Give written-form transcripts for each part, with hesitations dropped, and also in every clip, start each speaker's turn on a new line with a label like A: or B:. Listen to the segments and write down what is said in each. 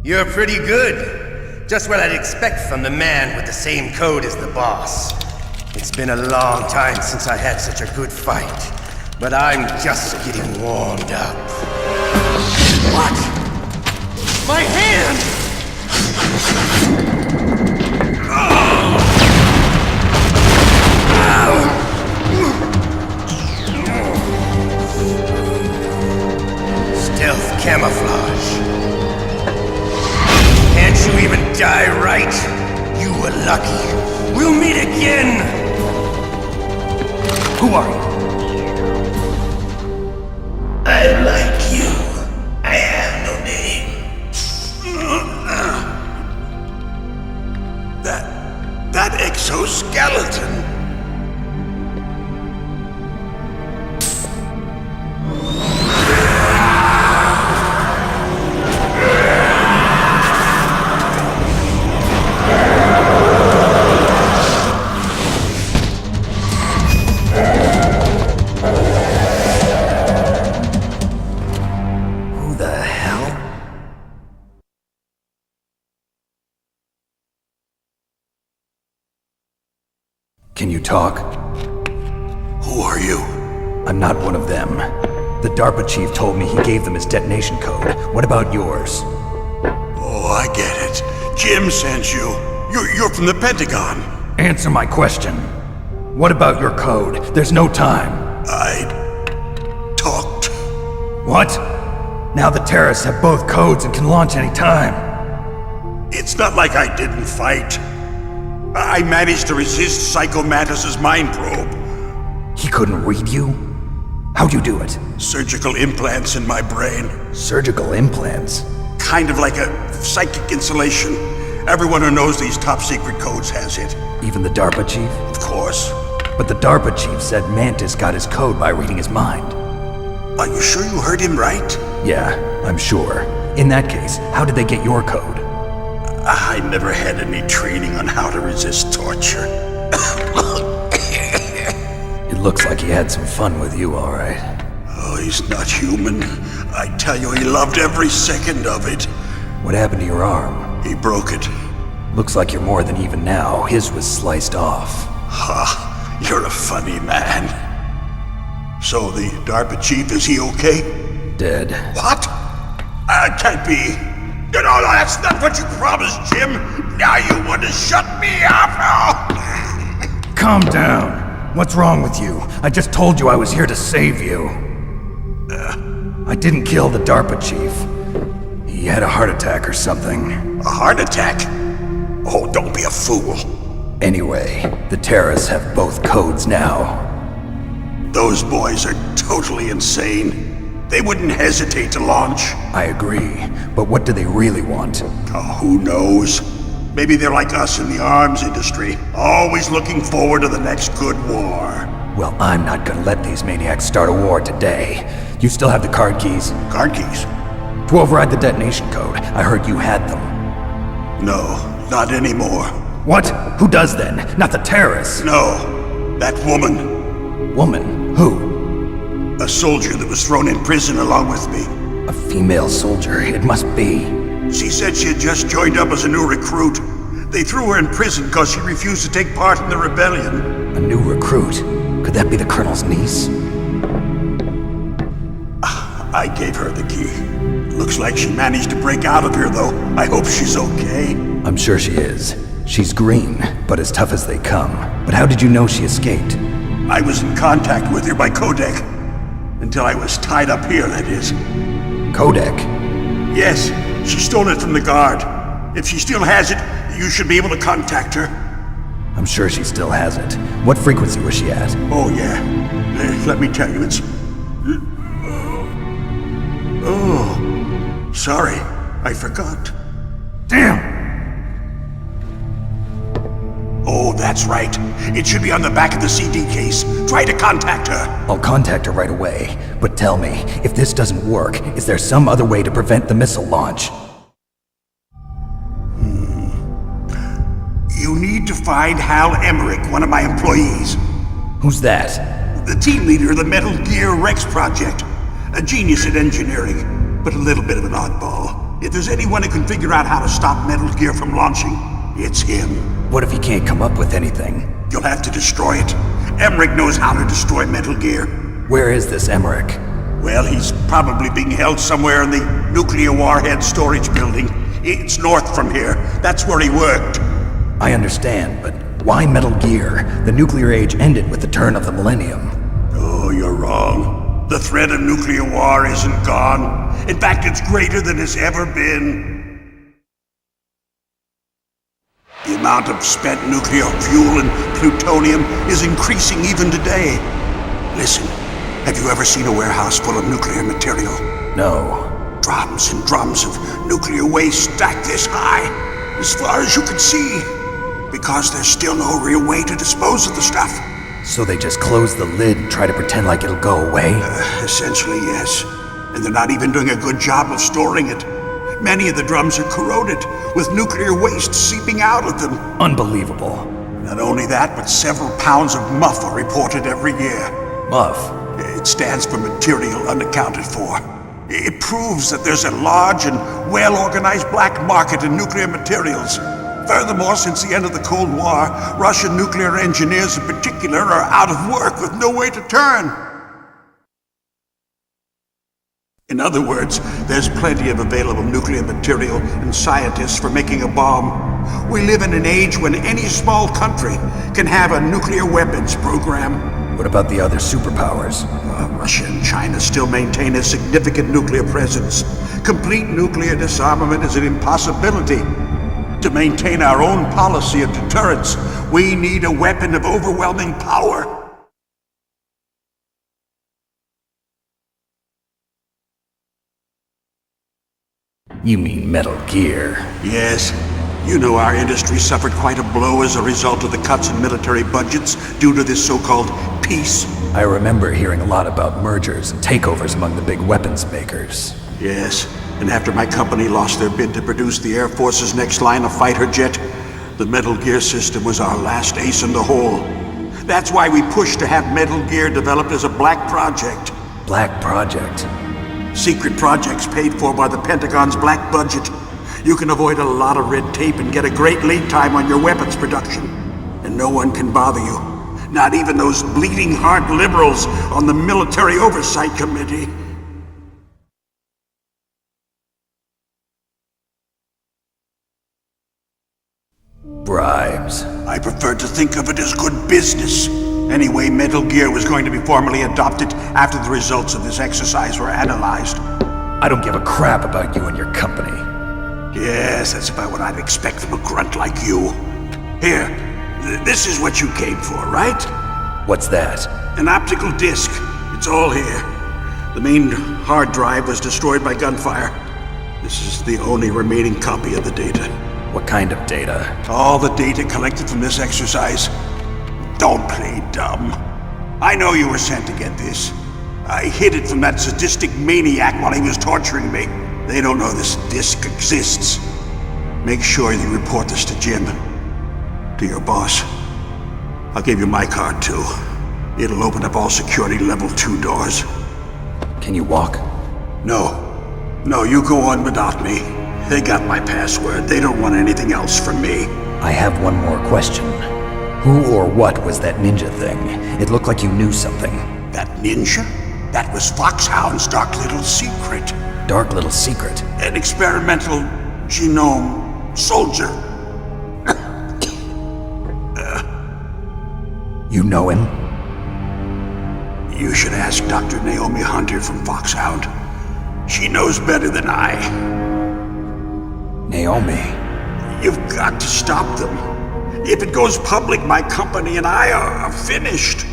A: You're pretty good. Just what I'd expect from the man with the same code as the boss. It's been a long time since I had such a good fight, but I'm just getting warmed up. What? My hand! Stealth camouflage. Can't you even die right? You were lucky. We'll meet again! Who are you? I like you. I have no name.
B: That exoskeleton.
C: Can you talk?
B: Who are you?
C: I'm not one of them. The DARPA chief told me he gave them his detonation code. What about yours?
B: Oh, I get it. Jim sent you. You're from the Pentagon.
C: Answer my question. What about your code? There's no time.
B: I talked.
C: What? Now the terrorists have both codes and can launch any time.
B: It's not like I didn't fight. I managed to resist Psycho Mantis's mind probe.
C: He couldn't read you? How'd you do it?
B: Surgical implants in my brain.
C: Surgical implants?
B: Kind of like a psychic insulation. Everyone who knows these top secret codes has it.
C: Even the DARPA chief?
B: Of course.
C: But the DARPA chief said Mantis got his code by reading his mind.
B: Are you sure you heard him right?
C: Yeah, I'm sure. In that case, how did they get your code?
B: I never had any training on how to resist torture.
C: It looks like he had some fun with you, all right.
B: Oh, he's not human. I tell you, he loved every second of it.
C: What happened to your arm?
B: He broke it.
C: Looks like you're more than even now. His was sliced off.
B: Ha, you're a funny man. So the DARPA chief, is he okay?
C: Dead.
B: What? Can't be. No, that's not what you promised, Jim. Now you want to shut me up? Oh.
C: Calm down. What's wrong with you? I just told you I was here to save you. I didn't kill the DARPA chief. He had a heart attack or something.
B: A heart attack? Oh, don't be a fool.
C: Anyway, the terrorists have both codes now.
B: Those boys are totally insane. They wouldn't hesitate to launch.
C: I agree, but what do they really want?
B: Oh, who knows? Maybe they're like us in the arms industry, always looking forward to the next good war.
C: Well, I'm not gonna let these maniacs start a war today. You still have the card keys?
B: Card keys?
C: To override the detonation code. I heard you had them.
B: No, not anymore.
C: What? Who does then? Not the terrorists?
B: No, that woman.
C: Woman? Who?
B: A soldier that was thrown in prison along with me.
C: A female soldier, it must be.
B: She said she had just joined up as a new recruit. They threw her in prison because she refused to take part in the rebellion.
C: A new recruit? Could that be the Colonel's niece?
B: I gave her the key. Looks like she managed to break out of here, though. I hope she's okay.
C: I'm sure she is. She's green, but as tough as they come. But how did you know she escaped?
B: I was in contact with her by codec. Until I was tied up here, that is.
C: Codec?
B: Yes, she stole it from the guard. If she still has it, you should be able to contact her.
C: I'm sure she still has it. What frequency was she at?
B: Oh, yeah. Let me tell you, it's... Oh, sorry. I forgot.
C: Damn!
B: Oh, that's right. It should be on the back of the CD case. Try to contact her.
C: I'll contact her right away. But tell me, if this doesn't work, is there some other way to prevent the missile launch?
B: You need to find Hal Emmerich, one of my employees.
C: Who's that?
B: The team leader of the Metal Gear Rex project. A genius at engineering, but a little bit of an oddball. If there's anyone who can figure out how to stop Metal Gear from launching, it's him.
C: What if he can't come up with anything?
B: You'll have to destroy it. Emmerich knows how to destroy Metal Gear.
C: Where is this Emmerich?
B: Well, he's probably being held somewhere in the nuclear warhead storage building. It's north from here. That's where he worked.
C: I understand, but why Metal Gear? The nuclear age ended with the turn of the millennium.
B: Oh, you're wrong. The threat of nuclear war isn't gone. In fact, it's greater than it's ever been. The amount of spent nuclear fuel and plutonium is increasing even today. Listen, have you ever seen a warehouse full of nuclear material?
C: No.
B: Drums and drums of nuclear waste stacked this high, as far as you can see, because there's still no real way to dispose of the stuff.
C: So they just close the lid and try to pretend like it'll go away?
B: Essentially, yes. And they're not even doing a good job of storing it. Many of the drums are corroded, with nuclear waste seeping out of them.
C: Unbelievable.
B: Not only that, but several pounds of MUF are reported every year.
C: MUF?
B: It stands for material unaccounted for. It proves that there's a large and well-organized black market in nuclear materials. Furthermore, since the end of the Cold War, Russian nuclear engineers in particular are out of work with no way to turn. In other words, there's plenty of available nuclear material and scientists for making a bomb. We live in an age when any small country can have a nuclear weapons program.
C: What about the other superpowers?
B: Russia and China still maintain a significant nuclear presence. Complete nuclear disarmament is an impossibility. To maintain our own policy of deterrence, we need a weapon of overwhelming power.
C: You mean Metal Gear?
B: Yes. You know our industry suffered quite a blow as a result of the cuts in military budgets due to this so-called peace.
C: I remember hearing a lot about mergers and takeovers among the big weapons makers.
B: Yes, and after my company lost their bid to produce the Air Force's next line of fighter jet, the Metal Gear system was our last ace in the hole. That's why we pushed to have Metal Gear developed as a black project.
C: Black Project?
B: Secret projects paid for by the Pentagon's black budget. You can avoid a lot of red tape and get a great lead time on your weapons production. And no one can bother you. Not even those bleeding heart liberals on the Military Oversight Committee.
C: Bribes.
B: I prefer to think of it as good business. Anyway, Metal Gear was going to be formally adopted after the results of this exercise were analyzed.
C: I don't give a crap about you and your company.
B: Yes, that's about what I'd expect from a grunt like you. Here, this is what you came for, right?
C: What's that?
B: An optical disc. It's all here. The main hard drive was destroyed by gunfire. This is the only remaining copy of the data.
C: What kind of data?
B: All the data collected from this exercise. Don't play dumb. I know you were sent to get this. I hid it from that sadistic maniac while he was torturing me. They don't know this disc exists. Make sure you report this to Jim. To your boss. I'll give you my card too. It'll open up all security level 2 doors.
C: Can you walk?
B: No. No, you go on without me. They got my password. They don't want anything else from me.
C: I have one more question. Who or what was that ninja thing? It looked like you knew something.
B: That ninja? That was Foxhound's dark little secret.
C: Dark little secret?
B: An experimental genome soldier.
C: You know him?
B: You should ask Dr. Naomi Hunter from Foxhound. She knows better than I.
C: Naomi?
B: You've got to stop them. If it goes public, my company and I are finished.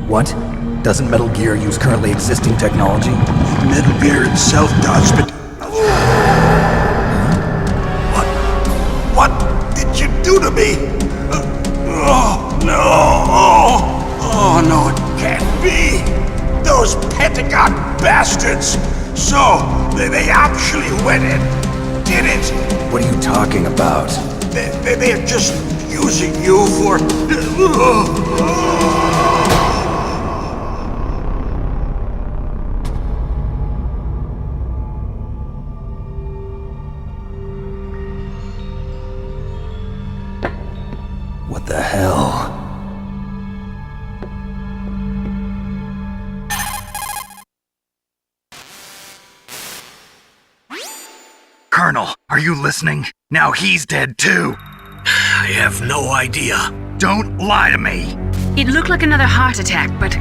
C: What? Doesn't Metal Gear use currently existing technology?
B: Metal Gear itself does, but... What did you do to me? Oh, no. Oh, no, it can't be. Those Pentagon bastards. So, they actually went and did it.
C: What are you talking about?
B: They're just using you for...
C: What the hell? Colonel, are you listening? Now he's dead too.
D: I have no idea.
C: Don't lie to me.
E: It looked like another heart attack, but